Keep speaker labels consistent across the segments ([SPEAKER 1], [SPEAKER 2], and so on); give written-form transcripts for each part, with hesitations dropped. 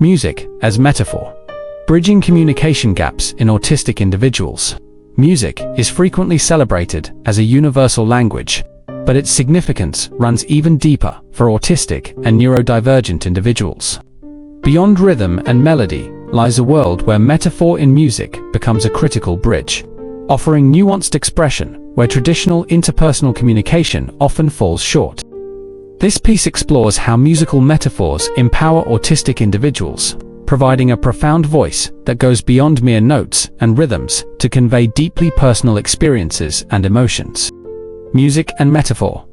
[SPEAKER 1] Music as metaphor. Bridging communication gaps in autistic individuals. Music is frequently celebrated as a universal language, but its significance runs even deeper for autistic and neurodivergent individuals. Beyond rhythm and melody lies a world where metaphor in music becomes a critical bridge, offering nuanced expression where traditional interpersonal communication often falls short. This piece explores how musical metaphors empower autistic individuals, providing a profound voice that goes beyond mere notes and rhythms to convey deeply personal experiences and emotions. Music and metaphor,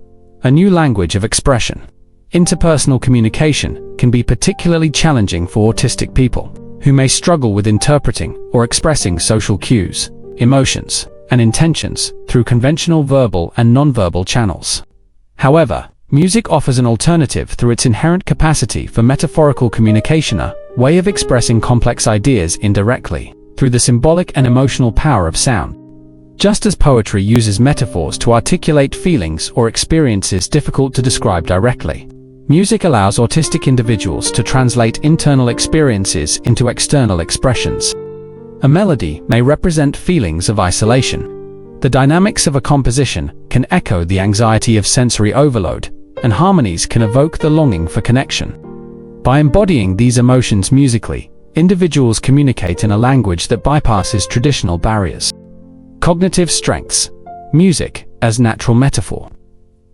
[SPEAKER 1] a new language of expression. Interpersonal communication can be particularly challenging for autistic people, who may struggle with interpreting or expressing social cues, emotions, and intentions through conventional verbal and nonverbal channels. However, music offers an alternative through its inherent capacity for metaphorical communication, a way of expressing complex ideas indirectly, through the symbolic and emotional power of sound. Just as poetry uses metaphors to articulate feelings or experiences difficult to describe directly, music allows autistic individuals to translate internal experiences into external expressions. A melody may represent feelings of isolation. The dynamics of a composition can echo the anxiety of sensory overload, and harmonies can evoke the longing for connection. By embodying these emotions musically, individuals communicate in a language that bypasses traditional barriers. Cognitive strengths. Music as natural metaphor.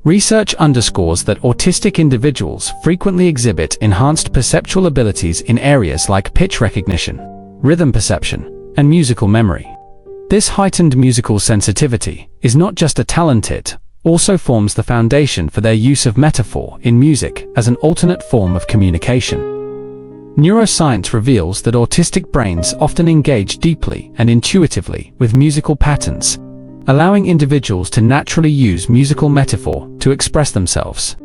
[SPEAKER 1] Research underscores that autistic individuals frequently exhibit enhanced perceptual abilities in areas like pitch recognition, rhythm perception, and musical memory. This heightened musical sensitivity is not just a talent, it also forms the foundation for their use of metaphor in music as an alternate form of communication. Neuroscience reveals that autistic brains often engage deeply and intuitively with musical patterns, allowing individuals to naturally use musical metaphor to express themselves.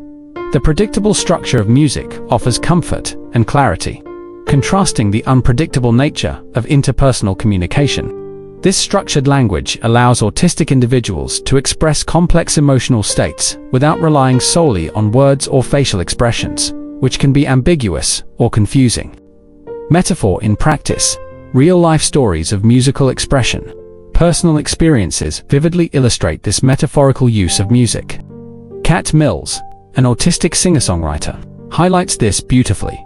[SPEAKER 1] The predictable structure of music offers comfort and clarity, contrasting the unpredictable nature of interpersonal communication. This structured language allows autistic individuals to express complex emotional states without relying solely on words or facial expressions, which can be ambiguous or confusing. Metaphor in practice. Real-life stories of musical expression. Personal experiences vividly illustrate this metaphorical use of music. Kat Mills, an autistic singer-songwriter, highlights this beautifully.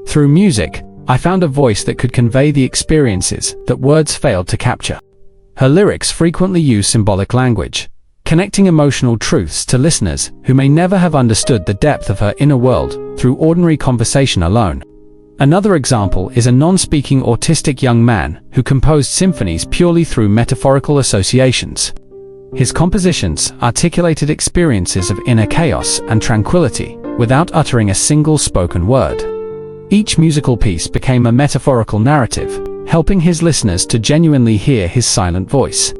[SPEAKER 1] Through music, I found a voice that could convey the experiences that words failed to capture. Her lyrics frequently use symbolic language, connecting emotional truths to listeners who may never have understood the depth of her inner world through ordinary conversation alone. Another example is a non-speaking autistic young man who composed symphonies purely through metaphorical associations. His compositions articulated experiences of inner chaos and tranquility without uttering a single spoken word. Each musical piece became a metaphorical narrative, helping his listeners to genuinely hear his silent voice.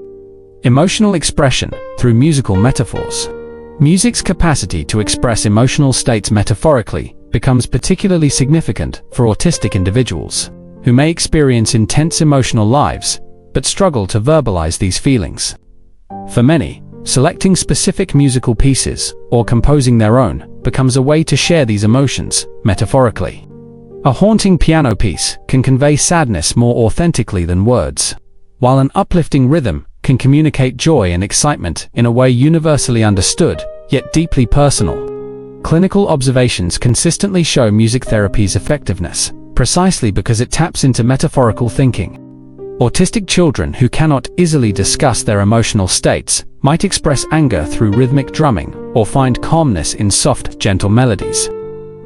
[SPEAKER 1] Emotional expression through musical metaphors. Music's capacity to express emotional states metaphorically becomes particularly significant for autistic individuals, who may experience intense emotional lives, but struggle to verbalize these feelings. For many, selecting specific musical pieces or composing their own becomes a way to share these emotions metaphorically. A haunting piano piece can convey sadness more authentically than words, while an uplifting rhythm can communicate joy and excitement in a way universally understood, yet deeply personal. Clinical observations consistently show music therapy's effectiveness, precisely because it taps into metaphorical thinking. Autistic children who cannot easily discuss their emotional states might express anger through rhythmic drumming or find calmness in soft, gentle melodies.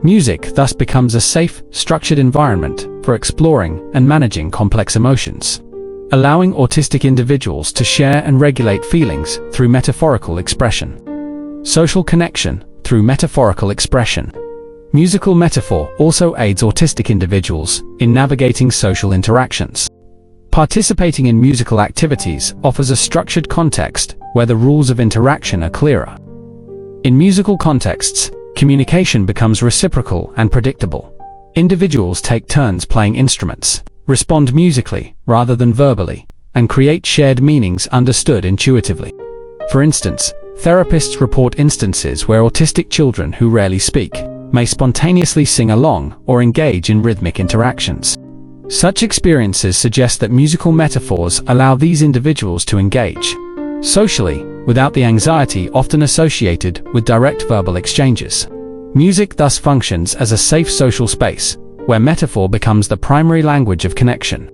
[SPEAKER 1] Music thus becomes a safe, structured environment for exploring and managing complex emotions, allowing autistic individuals to share and regulate feelings through metaphorical expression. Social connection through metaphorical expression. Musical metaphor also aids autistic individuals in navigating social interactions. Participating in musical activities offers a structured context where the rules of interaction are clearer. In musical contexts, communication becomes reciprocal and predictable. Individuals take turns playing instruments, respond musically rather than verbally, and create shared meanings understood intuitively. For instance, therapists report instances where autistic children who rarely speak may spontaneously sing along or engage in rhythmic interactions. Such experiences suggest that musical metaphors allow these individuals to engage socially without the anxiety often associated with direct verbal exchanges. Music thus functions as a safe social space, where metaphor becomes the primary language of connection.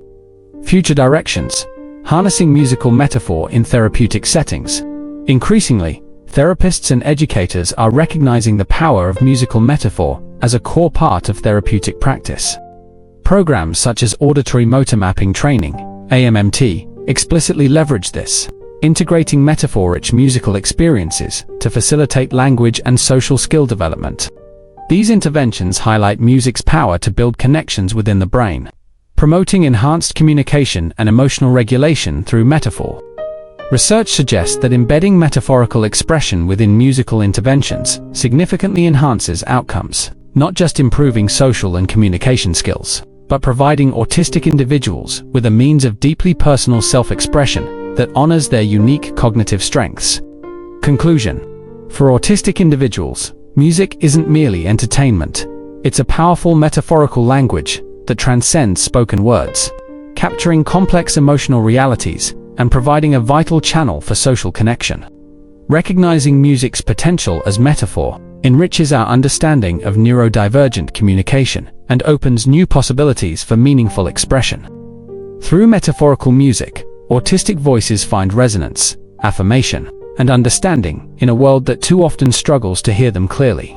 [SPEAKER 1] Future directions: harnessing musical metaphor in therapeutic settings. Increasingly, therapists and educators are recognizing the power of musical metaphor as a core part of therapeutic practice. Programs such as auditory motor mapping training, AMMT, explicitly leverage this, integrating metaphor-rich musical experiences to facilitate language and social skill development. These interventions highlight music's power to build connections within the brain, promoting enhanced communication and emotional regulation through metaphor. Research suggests that embedding metaphorical expression within musical interventions significantly enhances outcomes, not just improving social and communication skills, but providing autistic individuals with a means of deeply personal self-expression that honors their unique cognitive strengths. Conclusion: for autistic individuals, music isn't merely entertainment. It's a powerful metaphorical language that transcends spoken words, capturing complex emotional realities and providing a vital channel for social connection. Recognizing music's potential as metaphor enriches our understanding of neurodivergent communication and opens new possibilities for meaningful expression. Through metaphorical music, autistic voices find resonance, affirmation, and understanding in a world that too often struggles to hear them clearly.